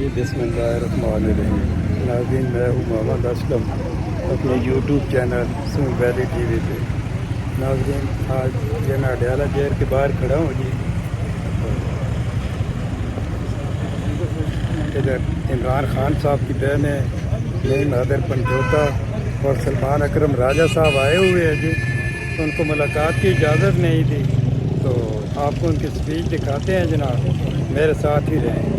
जी बिस्मिल्लाहिर्रहमानिर्रहीम। नाज़रीन, मैं हूँ मोहम्मद असलम अपने यूट्यूब चैनल सुन वैली टीवी पे। नाज़रीन, आज ये अडयाला जेल के बाहर खड़ा हूँ जी। इधर इमरान खान साहब की बहन है नईम हैदर पंजोता और सलमान अकरम राजा साहब आए हुए हैं जी। तो उनको मुलाकात की इजाज़त नहीं थी, तो आपको उनकी स्पीच दिखाते हैं जनाब, मेरे साथ ही रहें।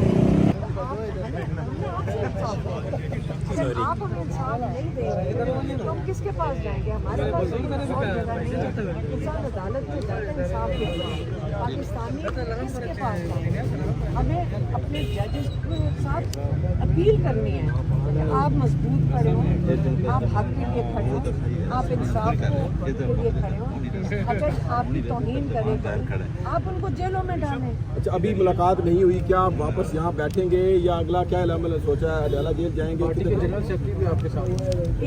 आप हमें इंसाफ नहीं देंगे तो हम किसके पास जाएंगे? हमारे पास और जगह नहीं है। इंसान अदालत में जाकर इंसाफ के लिए पाकिस्तानी किसके पास जाएंगे? हमें अपने जजेस के साथ अपील करनी है कि आप मजबूत खड़े हों, आप हक के लिए खड़े हों, आप इंसाफ के लिए खड़े हों। अगर आपकी तौहीन करेगा आप उनको जेलों में डालें। अच्छा, अभी मुलाकात नहीं हुई, क्या आप वापस यहाँ बैठेंगे या अगला क्या अमल सोचा है? अडयाला जेल जाएंगे? जनरल सेक्रेटरी भी आपके साथ?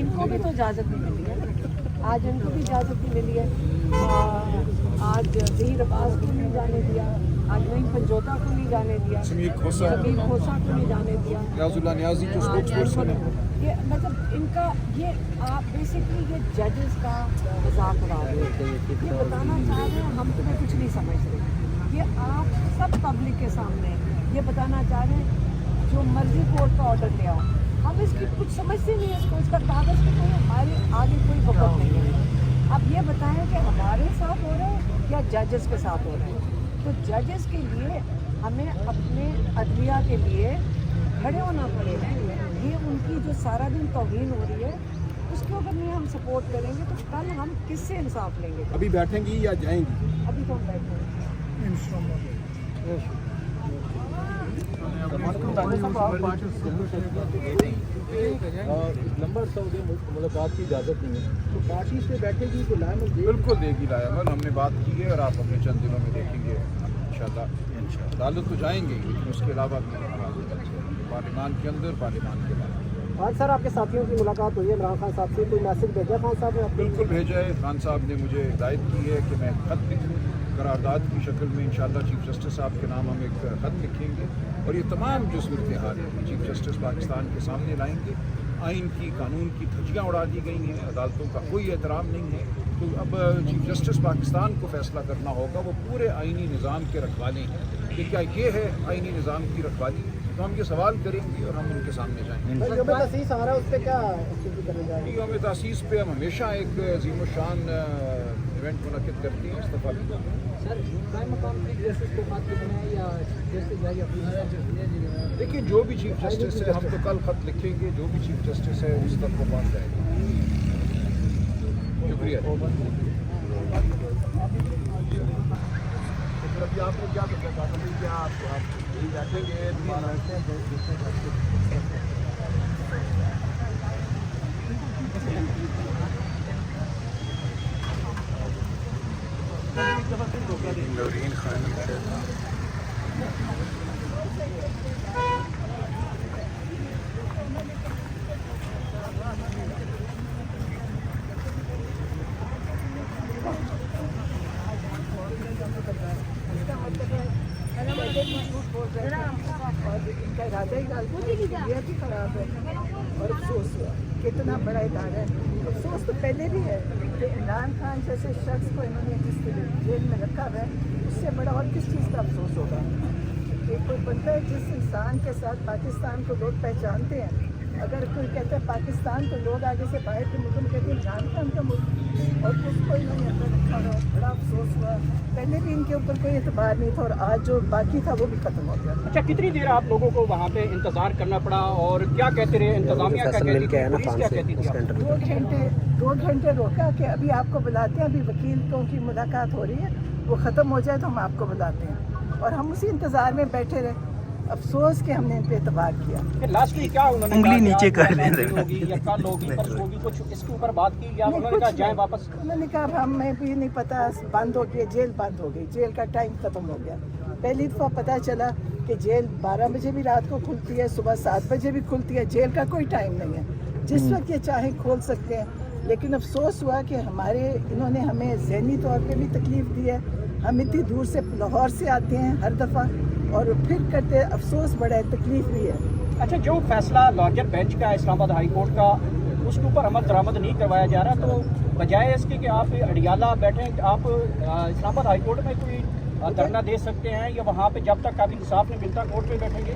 इनको भी तो इजाज़त नहीं मिली है, आज इनको भी इजाज़त नहीं मिली है। आज ज़हीर अब्बास को नहीं जाने दिया, आज नईम पंजोता को नहीं जाने दिया, समीर खोसा को नहीं जाने दिया, नियाज़ुल्लाह नियाज़ी जो स्पोक्सपर्सन है। ये मतलब इनका ये आप बेसिकली ये जजेस का मजाक उड़ा रहे हैं। ये बताना चाह रहे हैं हम तुम्हें कुछ नहीं समझ रहे। ये आप सब पब्लिक के सामने ये बताना चाह रहे हैं जो मर्जी कोर्ट का ऑर्डर ले आओ, हम इसकी कुछ समझते नहीं है। इसको इसका कागज़ पे कोई हमारे आगे कोई वक़्त नहीं है। अब ये बताएं कि हमारे साथ हो रहा है या जजेस के साथ हो रहा है। तो जजेस के लिए हमें अपने अदलिया के लिए खड़े होना पड़ेगा। ये उनकी जो सारा दिन तौहीन हो रही है उसको अगर नहीं हम सपोर्ट करेंगे तो कल हम किससे इंसाफ लेंगे? अभी बैठेंगी या जाएंगी? अभी तो हम बैठेंगे। नंबर मुलाकात की इजाज़त नहीं है तो पार्टी से बैठेगी तो लाएमल बिल्कुल देगी। लाएमल हमने बात की है और आप अपने चंद दिनों में देखेंगे इंशाल्लाह। अदालत तो जाएंगे लेकिन उसके अलावा पार्लिमान के अंदर, पार्लिमान के बाहर। आज सर आपके साथियों की मुलाकात हुई है इमरान खान साहब से, कोई मैसेज भेजा खान साहब ने? बिल्कुल भेजा है। खान साहब ने मुझे हिदायत की है कि मैं खत लिखूँ करारदाद की शक्ल में। इंशाल्लाह चीफ जस्टिस साहब के नाम हम एक खत लिखेंगे और ये तमाम जो सूरत हाल है चीफ जस्टिस पाकिस्तान के सामने लाएंगे। आइन की, कानून की धज्जियाँ उड़ा दी गई हैं, अदालतों का कोई एहतराम नहीं है। तो अब चीफ जस्टिस पाकिस्तान को फैसला करना होगा, वो पूरे आइनी निज़ाम के रखवाले हैं कि क्या ये है आइनी निज़ाम की रखवाली। तो हम ये सवाल करेंगे और हम उनके सामने जाएंगे। यौम तसीस आ रहा है, उस पर क्या स्थिति करने जा रही है? यौम तसीस पे हम हमेशा एक अज़ीम शान इवेंट मुनक़िद करती हैं। इस दफ़ा भी देखिए जो भी चीफ जस्टिस है हम तो कल खत लिखेंगे, जो भी चीफ जस्टिस है उस तक को पहुँच जाएगा। शुक्रिया। अभी आपने क्या सोचा था? क्या आप यही बैठेंगे? नूरीन खान इनका इरादा ही खराब है और अफसोस हुआ कितना बड़ा इदारा है। अफसोस तो पहले भी है कि इमरान खान जैसे शख्स को इन्होंने जिस जेल में रखा है उससे बड़ा और किस चीज़ का अफसोस होगा कि कोई बंदा है जिस इंसान के साथ पाकिस्तान को लोग पहचानते हैं। अगर कोई कहता है पाकिस्तान तो लोग आगे से बाहर के मुल्क में कहते हैं इमरान खान का मुल्क, और उसको इन्होंने अंदर रखा हुआ। बड़ा अफसोस हुआ। पहले भी इनके ऊपर कोई एतबार नहीं था और आज जो बाकी था वो भी खत्म हो गया। अच्छा, कितनी देर आप लोगों को वहाँ पे इंतजार करना पड़ा और क्या कहते रहे इंतजामिया? क्या कहती थी, पुलिस क्या कहती थी? 2 घंटे रोका कि अभी आपको बुलाते हैं, अभी वकीलों की मुलाकात हो रही है, वो ख़त्म हो जाए तो हम आपको बुलाते हैं। और हम उसी इंतज़ार में बैठे रहे। अफसोस कि हमने इन पे एतबार किया। लास्ट में क्या उन्होंने उंगली नीचे कर ले होगी या कल होगी, परसों होगी, कुछ इसके ऊपर बात की या उन्होंने कहा जाए वापस? उन्होंने कहा हमें भी नहीं पता, बंद हो गई जेल, बंद हो गई जेल का टाइम ख़त्म हो गया। पहली दफ़ा पता चला कि जेल 12 बजे भी रात को खुलती है, सुबह 7 बजे भी खुलती है। जेल का कोई टाइम नहीं है, जिस वक्त ये चाहे खोल सकते हैं। लेकिन अफसोस हुआ कि इन्होंने हमें ज़हनी तौर पे भी तकलीफ़ दी है। हम इतनी दूर से लाहौर से आते हैं हर दफ़ा और फिर करते, अफसोस बड़ा है, तकलीफ़ भी है। अच्छा, जो फैसला लार्जर बेंच का इस्लामाबाद हाई कोर्ट का, उसके ऊपर अमल दरामद नहीं करवाया जा रहा, तो बजाय इसके कि आप अडियाला बैठें, आप इस्लामाबाद हाई कोर्ट में कोई धरना दे सकते हैं, या वहाँ पे जब तक आप इंसाफ नहीं मिलता कोर्ट में बैठेंगे?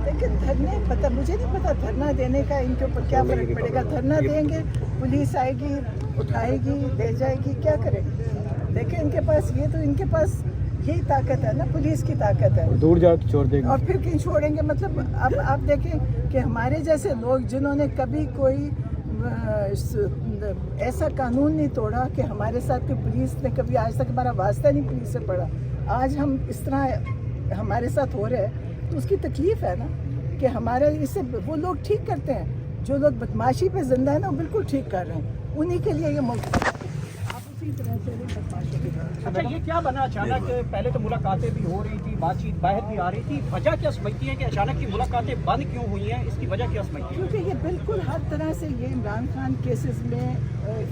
लेकिन धरने पता, मुझे नहीं पता धरना देने का इनके ऊपर क्या फर्क पड़ेगा। धरना देंगे, पुलिस आएगी, उठाएगी, ले जाएगी, क्या करेंगे? देखिए इनके पास ये, तो इनके पास यही ताकत है ना, पुलिस की ताकत है। दूर जाकर छोड़ देंगे और फिर कहीं छोड़ेंगे, मतलब अब आप देखें कि हमारे जैसे लोग जिन्होंने कभी कोई ऐसा कानून नहीं तोड़ा कि हमारे साथ की पुलिस ने कभी आज तक हमारा वास्ता नहीं पुलिस से पड़ा, आज हम इस तरह हमारे साथ हो रहे हैं, तो उसकी तकलीफ है ना कि हमारे इससे वो लोग ठीक करते हैं, जो लोग बदमाशी पे जिंदा है ना वो बिल्कुल ठीक कर रहे हैं, उन्हीं के लिए ये मौका। आप उसी तरह से बदमाशी के लिए। अच्छा, ये क्या बना अचानक? पहले तो मुलाकातें भी हो रही थी, बातचीत बाहर भी आ रही थी, वजह क्या समझती हैं कि अचानक की मुलाकातें बंद क्यों हुई हैं? इसकी वजह क्या समझती हैं? क्योंकि ये बिल्कुल हर तरह से ये इमरान खान केसेस में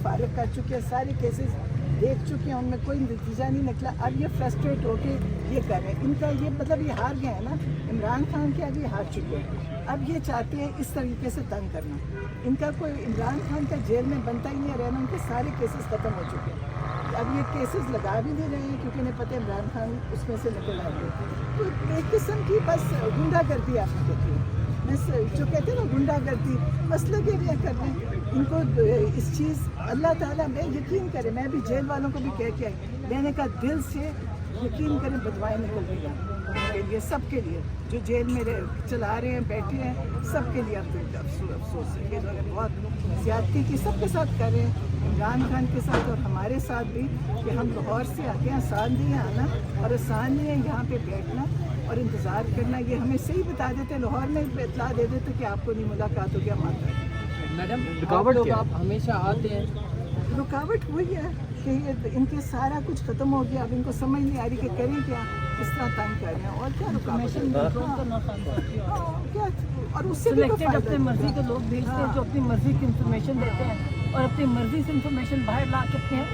फारिग कर चुके हैं, सारे केसेस देख चुके हैं, उनमें कोई नतीजा नहीं निकला। अब ये फ्रस्ट्रेट होके ये कर रहे हैं, इनका ये मतलब ये हार गए हैं ना, इमरान खान के आगे हार चुके हैं, अब ये चाहते हैं इस तरीके से तंग करना। इनका कोई इमरान खान का जेल में बनता ही नहीं रहना, उनके सारे केसेस ख़त्म हो चुके हैं, अब ये केसेस लगा भी नहीं रहे हैं क्योंकि इन्हें पता है इमरान खान उसमें से निकल आएंगे। तो एक किस्म की बस गुंडागर्दी आप देखिए, बस जो कहते हैं ना गुंडागर्दी, बस लगे हुए कर रहे हैं। इनको इस चीज़ अल्लाह ताला में यकीन करें, मैं भी जेल वालों को भी कह के आई, मैंने कहा दिल से यकीन करें बदवाएँ निकल रही हैं उनके लिए, सबके लिए जो जेल में चला रहे हैं, बैठे हैं, सबके लिए अफसोस है। ये लोग बहुत ज़्यादती की सबके साथ कर रहे हैं, इमरान खान के साथ और हमारे साथ भी, कि हम लाहौर से आते हैं, आसान नहीं है आना और आसान नहीं है यहाँ पे बैठना और इंतज़ार करना। ये हमें सही बता देते, लाहौर में इतला दे देते कि आपको नहीं मुलाकात हो गया, माता मैडम रुकावट क्या? आप हमेशा आते हैं, रुकावट वही है कि इनके सारा कुछ ख़त्म हो गया, अब इनको समझ नहीं आ रही कि करें क्या, किस तरह तंग कर रहे हैं और क्या रुकावट क्या। और उससे भी अपनी मर्जी के लोग भेजते हैं जो अपनी मर्जी की इंफॉर्मेशन देते हैं और अपनी मर्जी से इंफॉर्मेशन बाहर ला सकते हैं।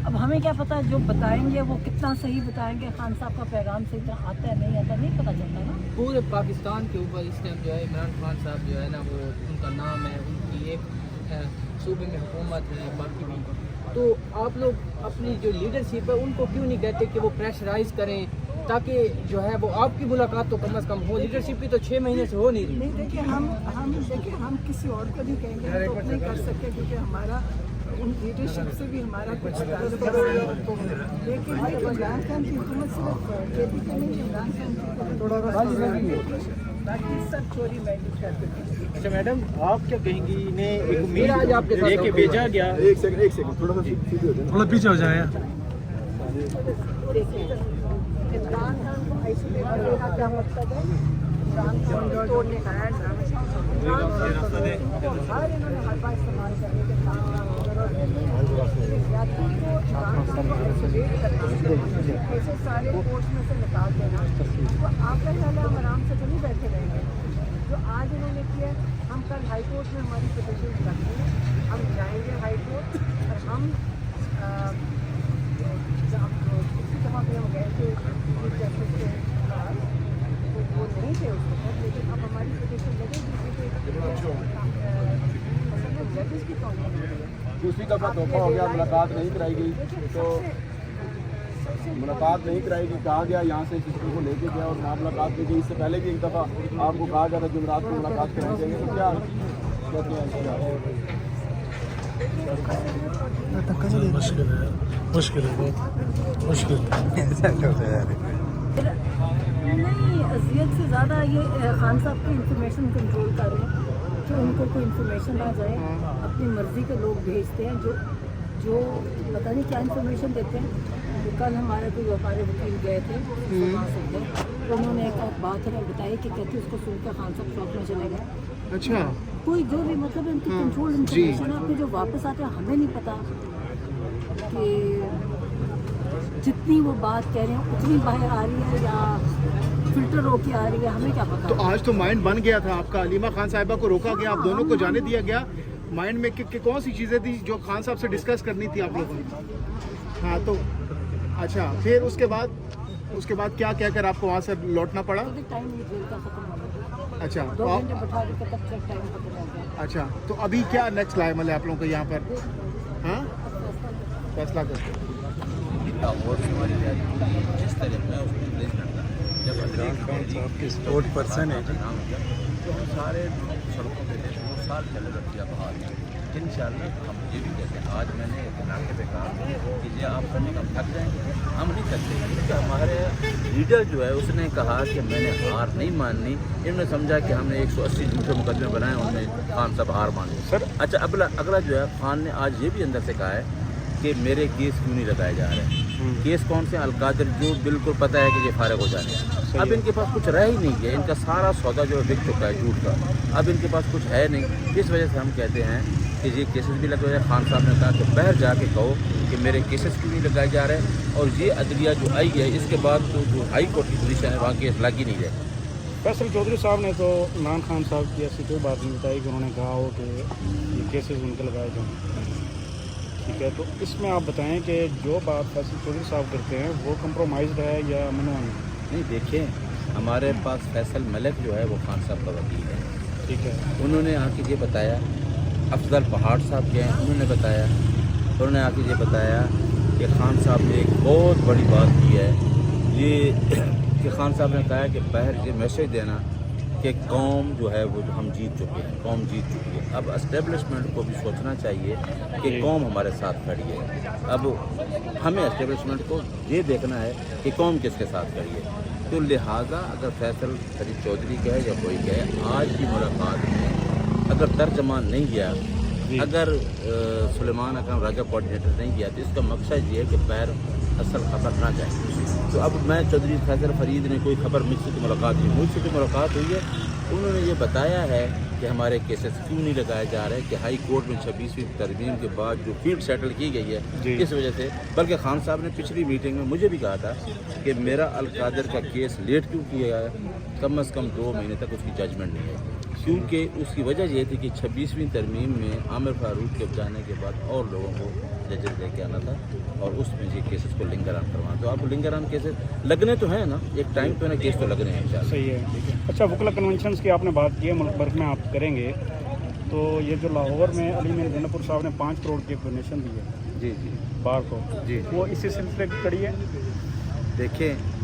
अब हमें क्या पता जो बताएंगे वो कितना सही बताएंगे, खान साहब का पैगाम सही तरह आता है नहीं आता, नहीं पता चलता ना। पूरे पाकिस्तान के ऊपर इस टाइम जो है इमरान खान साहब जो है ना, वो उनका नाम है, उनकी एक सूबे में हुकूमत है, बाकी भी। तो आप लोग अपनी जो लीडरशिप है उनको क्यों नहीं कहते कि वो प्रेशराइज करें, ताकि जो है वो आपकी मुलाकात तो कम से कम हो? लीडरशिप भी तो 6 महीने से हो नहीं रही। नहीं देखिए, हम किसी और को नहीं कहेंगे, हम तो नहीं कर सकते क्योंकि हमारा उन लीडरशिप से भी हमारा कुछ लेकिन इमरान खान की हुकूमत सिर्फ केपी की नहीं, इमरान खान की बाकी सब चोरी मैंने कर देती। अच्छा मैडम, आप क्या कहेंगी? इन्हें एक उम्मीद आज आपके साथ लेके भेजा गया, एक सेकंड थोड़ा सा सीधे हो जाए, थोड़ा पीछे हो जाए। इमरान खान को आइसोलेट करने का क्या मकसद है? इमरान खान को तोड़ने का है। हर इन्होंने हर बार इस्तेमाल करने के साथ कैसे सारे कोर्ट में से निकाल देना, तो आपका ख्याल है हम आराम से तो नहीं बैठे रहेंगे? जो आज इन्होंने किया, हम कल हाई कोर्ट में हमारी पिटीशन रखेंगे, हम जाएंगे हाई कोर्ट और हम किसी तरह भी हम गए थे चीफ जस्टिस के पास, तो वो नहीं थे उसके साथ, लेकिन अब हमारी पिटीशन लगेगी जजेस की प्रॉब्लम है। दूसरी दफ़ा धोखा हो गया, मुलाकात नहीं कराई गई, तो मुलाकात नहीं कराई गई, कहा गया यहाँ से सिस्टम को लेके गया और ना मुलाकात की गई। इससे पहले भी एक दफ़ा आपको कहा गया था जुमेरात को मुलाकात कराई जाएगी, तो क्या कहते हैं? मुश्किल है बहुत मुश्किल। नहीं, अजियत से ज़्यादा ये खान साहब की इंफॉर्मेशन कंट्रोल कर रहे हैं कि उनको कोई इंफॉर्मेशन ना जाए, अपनी मर्ज़ी के लोग भेजते हैं जो पता नहीं क्या इंफॉर्मेशन देते हैं। तो कल हमारे कोई व्यापारी वकील गए थे वहाँ से गए, तो उन्होंने एक बात हमें बताई कि कहते उसको सुनकर खान साहब शॉप में चले गए। अच्छा, कोई जो भी मतलब उनकी कंट्रोल इंफॉर्मेशन है, फिर जो वापस आते हैं हमें नहीं पता कि जितनी वो बात कह रहे हैं उतनी बाहर आ रही है या फिल्टर होके आ रही है, हमें क्या पता। तो आज तो माइंड बन गया था आपका, अलीमा खान साहिबा को रोका गया, आप दोनों को जाने दिया गया। माइंड में कि कौन सी चीज़ें थी जो खान साहब से डिस्कस करनी थी आप लोगों ने? हाँ, तो अच्छा, फिर उसके बाद क्या कहकर आपको वहाँ से लौटना पड़ा? टाइम जेल का खत्म हो गया। अच्छा 2 तो घंटे बैठा के तब तक टाइम पता लग गया। अच्छा तो अभी क्या नेक्स्ट लाइम है आप लोगों को यहाँ पर? हाँ, फैसला करते हैं। जिस तरह मैं उसमें प्रेसिडेंट था, जब इमरान खान साहब के स्पोर्ट पर्सन है जी। नाम हो गया तो हम सारे सड़कों पे थे, 2 साल चले रखिया बहार में। इंशाअल्लाह हम ये भी कहते हैं, आज मैंने एक इलाके पे कहा कि ये आप करने का थक जाएंगे, हम नहीं थकते, क्योंकि हमारे लीडर जो है उसने कहा कि मैंने हार नहीं माननी। इन्होंने समझा कि हमने 180 झूठे मुकदमे बनाए, उनमें खान साहब हार मान ली। सर अच्छा, अगला जो है खान ने आज ये भी अंदर से कहा है कि मेरे केस क्यों नहीं लगाए जा रहे। केस कौन से? अलकादर, जो बिल्कुल पता है कि ये फारग हो जाने हैं। अब इनके पास कुछ रह ही नहीं है, इनका सारा सौदा जो है बिक चुका है झूठ का, अब इनके पास कुछ है नहीं। इस वजह से हम कहते हैं कि ये केसेस भी लगवाए। खान साहब ने कहा कि बाहर जाके कहो कि मेरे केसेस क्यों नहीं लगाए जा रहे, और ये अदलिया जो आई है इसके बाद तो जो हाई कोर्ट की पोजीशन है वहाँ केस लग ही नहीं रहे। फैसल चौधरी साहब ने तो इमरान खान साहब की ऐसी कोई बात नहीं बताई कि उन्होंने कहा हो कि ये केसेस उनके लगाए जाएँ। ठीक है, तो इसमें आप बताएं कि जो बात फैसल चौधरी साहब करते हैं वो कंप्रोमाइज़ है या मनमानी? नहीं, देखिए हमारे पास फैसल मलिक जो है वो खान साहब का वकील है। ठीक है, उन्होंने आके ये बताया, अफजल पहाड़ साहब गए, उन्होंने बताया, उन्होंने आके ये बताया कि खान साहब ने एक बहुत बड़ी बात की है, ये कि खान साहब ने कहा है कि बाहर ये मैसेज देना कि कौम जो है वो हम जीत चुके हैं, कौम जीत चुकी है। अब एस्टेब्लिशमेंट को भी सोचना चाहिए कि कौम हमारे साथ खड़ी है। अब हमें एस्टेब्लिशमेंट को ये देखना है कि कौम किसके साथ खड़ी है। तो लिहाजा अगर फैसल फरीद चौधरी कहे या कोई कहे, आज की मुलाकात में अगर तर्जमान नहीं गया, अगर सुलेमान अकरम राजा कोऑर्डिनेटर नहीं किया, तो इसका मकसद ये है कि बाहर असल खबर ना जाए। तो अब मैं चौधरी फैसल फरीद ने कोई खबर मुझसे तो मुलाकात हुई, मुझसे तो मुलाकात हुई है, उन्होंने ये बताया है कि हमारे केसेस क्यों नहीं लगाए जा रहे, कि हाई कोर्ट में 26वीं तरमीम के बाद जो फील्ड सेटल की गई है इस वजह से। बल्कि खान साहब ने पिछली मीटिंग में मुझे भी कहा था कि मेरा अलकादर का केस लेट क्यों किया गया है, कम से कम 2 महीने तक उसकी जजमेंट नहीं है, क्योंकि उसकी वजह ये थी कि 26वीं तरमीम में आमिर फारूक के जाने के बाद और लोगों को जजेस लेके आना था, और उसमें ये केसेस को लिंगरान करवाना। तो आपको लिंगरान केसेस लगने तो हैं ना, एक टाइम पे ना केस तो लगने हैं इंशाल्लाह। सही है। अच्छा, वकला कन्वेंशन की आपने बात की है, मुल्क भर में आप करेंगे, तो ये जो लाहौर में अली मीर गंडापुर साहब ने 5 करोड़ की डोनेशन दी है जी जी बार को, जी, वो इसी सिलसिले की कड़ी है। देखें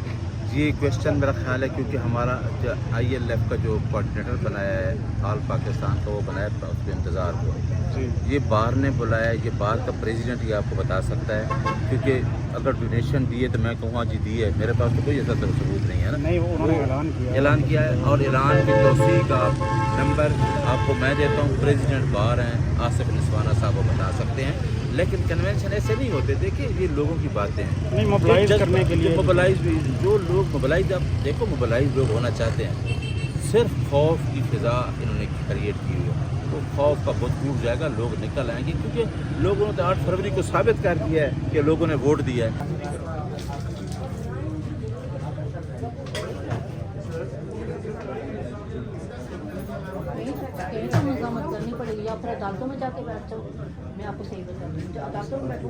ये क्वेश्चन मेरा ख्याल है क्योंकि हमारा जो ILF का जो कोऑर्डिनेटर बनाया है ऑल पाकिस्तान का, वो बनाया था उसके इंतज़ार को जी, ये बाहर ने बुलाया, ये बाहर का प्रेसिडेंट ये आपको बता सकता है, क्योंकि अगर डोनेशन दिए तो मैं कहूँगा जी दी है, मेरे पास तो कोई ऐसा सबूत नहीं है ना। नहीं, वो उन्होंने ऐलान किया है, और ईरान की तोसी का नंबर आपको मैं देता हूँ, प्रेसिडेंट बाहर हैं, आसिफ निस्वाना साहब वो बता सकते हैं। लेकिन कन्वेंशन ऐसे नहीं होते, देखिए ये लोगों की बातें हैं, नहीं मोबिलाइज करने के लिए, मोबिलाइज भी जो लोग मोबिलाइज, आप देखो मोबिलाइज लोग होना चाहते हैं, सिर्फ खौफ की फिजा इन्होंने क्रिएट की हुई है, तो खौफ का बहुत टूट जाएगा, लोग निकल आएंगे, क्योंकि लोगों ने तो 8 फरवरी को साबित कर दिया है कि लोगों ने वोट दिया है। मत करनी पड़ेगी, या फिर अदालतों में जाके बैठ जाओ। मैं आपको सही बता दूँ, जो अदालतों में बैठो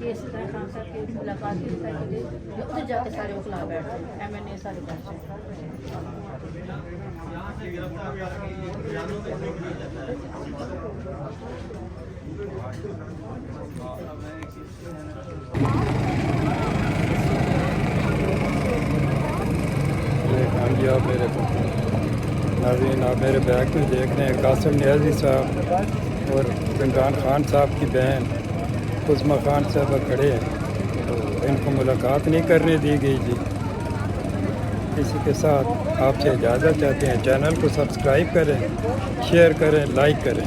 केस खान साहब के मुलाकात की फैसले या उधर जाके सारे वकला बैठ जाए, MNA सारे बैठ हाँ जी, आप मेरे नाज़रीन, आप मेरे बैग में देख रहे हैं कासिम नियाज़ी साहब और इमरान खान साहब की बहन उस्मा खान साहब खड़े हैं, तो इनको मुलाकात नहीं करने दी गई जी। इसी के साथ आपसे इजाज़त चाहते हैं, चैनल को सब्सक्राइब करें, शेयर करें, लाइक करें।